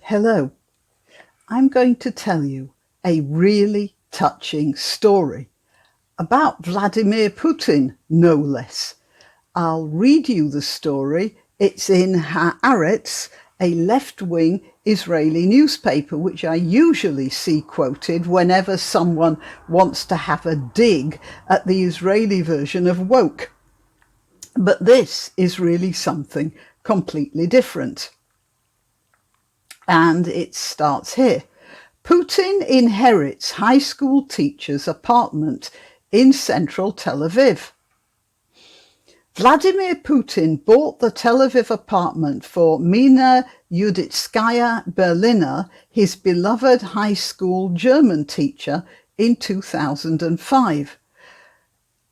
Hello, I'm going to tell you a really touching story about Vladimir Putin, no less. I'll read you the story. It's in Haaretz, a left-wing Israeli newspaper, which I usually see quoted whenever someone wants to have a dig at the Israeli version of woke. But this is really something completely different. And it starts here. Putin inherits high school teacher's apartment in central Tel Aviv. Vladimir Putin bought the Tel Aviv apartment for Mina Yuditskaya Berliner, his beloved high school German teacher, in 2005.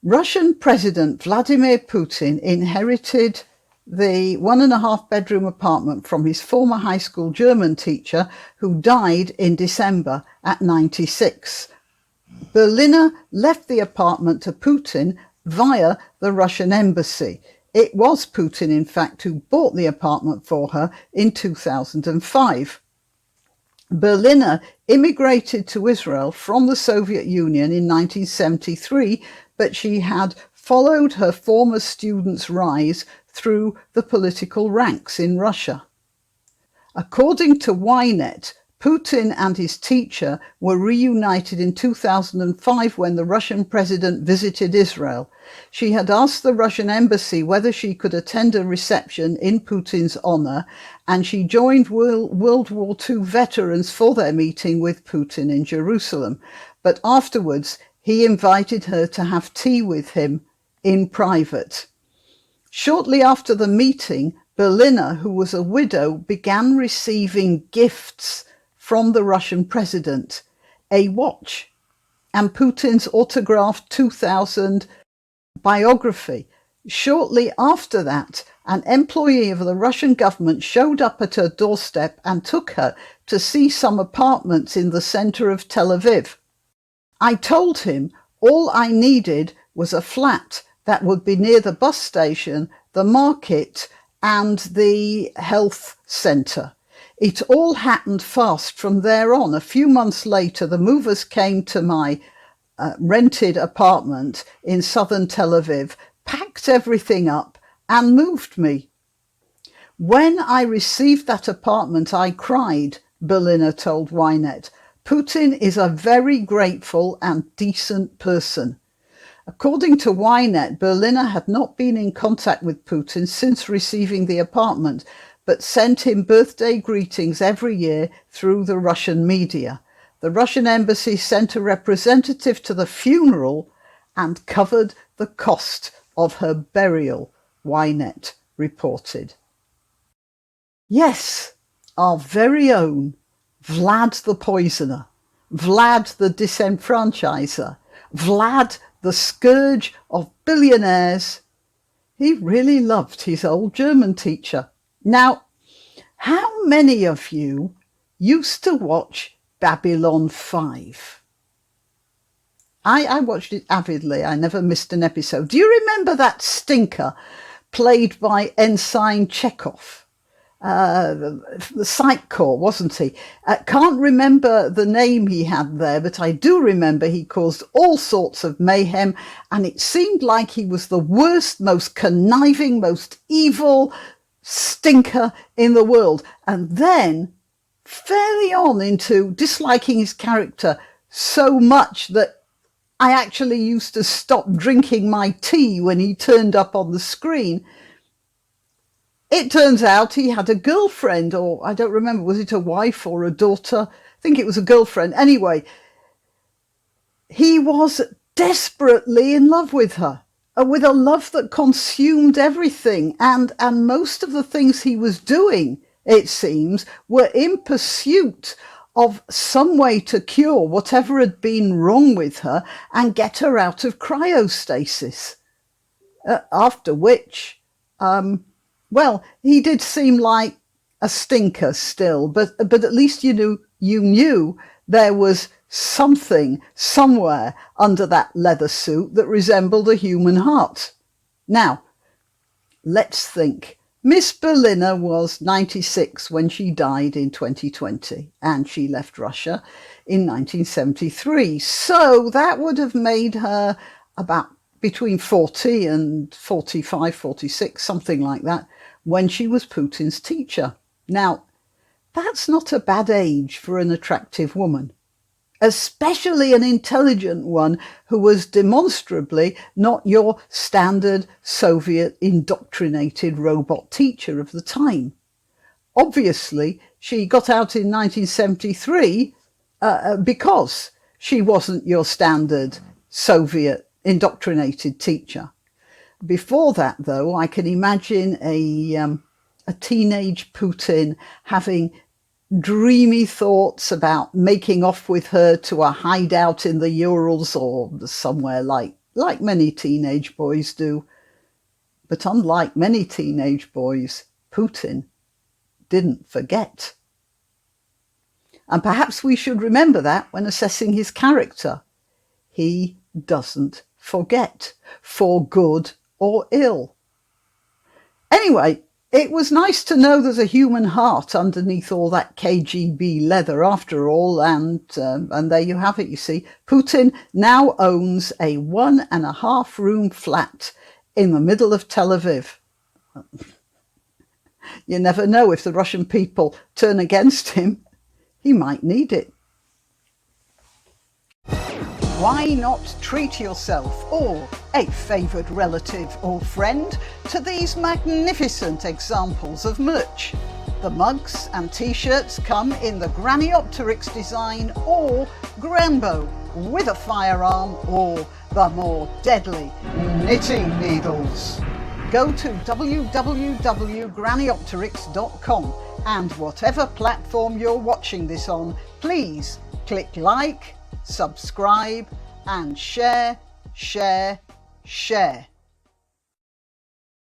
Russian President Vladimir Putin inherited the 1.5-bedroom apartment from his former high school German teacher, who died in December at 96. Berliner left the apartment to Putin via the Russian embassy. It was Putin, in fact, who bought the apartment for her in 2005. Berliner immigrated to Israel from the Soviet Union in 1973, but she had followed her former students' rise through the political ranks in Russia. According to Ynet, Putin and his teacher were reunited in 2005 when the Russian president visited Israel. She had asked the Russian embassy whether she could attend a reception in Putin's honor, and she joined World War II veterans for their meeting with Putin in Jerusalem. But afterwards, he invited her to have tea with him in private. Shortly after the meeting, Berliner, who was a widow, began receiving gifts from the Russian president, a watch, and Putin's autographed 2000 biography. Shortly after that, an employee of the Russian government showed up at her doorstep and took her to see some apartments in the center of Tel Aviv. I told him all I needed was a flat that would be near the bus station, the market, and the health center. It all happened fast from there on. A few months later, the movers came to my rented apartment in southern Tel Aviv, packed everything up, and moved me. When I received that apartment, I cried, Berliner told Ynet. Putin is a very grateful and decent person. According to Ynet, Berliner had not been in contact with Putin since receiving the apartment, but sent him birthday greetings every year through the Russian media. The Russian embassy sent a representative to the funeral and covered the cost of her burial, Ynet reported. Yes, our very own Vlad the Poisoner, Vlad the Disenfranchiser, Vlad the scourge of billionaires. He really loved his old German teacher. Now, how many of you used to watch Babylon 5? I watched it avidly. I never missed an episode. Do you remember that stinker played by Ensign Chekhov? The Psych Corps, wasn't he? Can't remember the name he had there, but I do remember he caused all sorts of mayhem, and it seemed like he was the worst, most conniving, most evil stinker in the world. And then, fairly on into disliking his character so much that I actually used to stop drinking my tea when he turned up on the screen. It turns out he had a girlfriend, or I don't remember, was it a wife or a daughter? I think it was a girlfriend. Anyway, he was desperately in love with her, with a love that consumed everything. And most of the things he was doing, it seems, were in pursuit of some way to cure whatever had been wrong with her and get her out of cryostasis. After which, well, he did seem like a stinker still, but at least you knew there was something somewhere under that leather suit that resembled a human heart. Now, let's think. Miss Berliner was 96 when she died in 2020, and she left Russia in 1973. So that would have made her about between 40 and 45, 46, something like that, when she was Putin's teacher. Now, that's not a bad age for an attractive woman, especially an intelligent one who was demonstrably not your standard Soviet indoctrinated robot teacher of the time. Obviously, she got out in 1973 because she wasn't your standard Soviet indoctrinated teacher. Before that, though, I can imagine a teenage Putin having dreamy thoughts about making off with her to a hideout in the Urals or somewhere like many teenage boys do. But unlike many teenage boys, Putin didn't forget. And perhaps we should remember that when assessing his character. He doesn't forget, for good or ill. Anyway, it was nice to know there's a human heart underneath all that KGB leather after all, and there you have it, you see. Putin now owns a 1.5 room flat in the middle of Tel Aviv. You never know, if the Russian people turn against him, he might need it. Why not treat yourself or a favoured relative or friend to these magnificent examples of merch? The mugs and t-shirts come in the Graniopteryx design or Grambo with a firearm or the more deadly knitting needles. Go to www.graniopteryx.com and whatever platform you're watching this on, please click like, subscribe and share.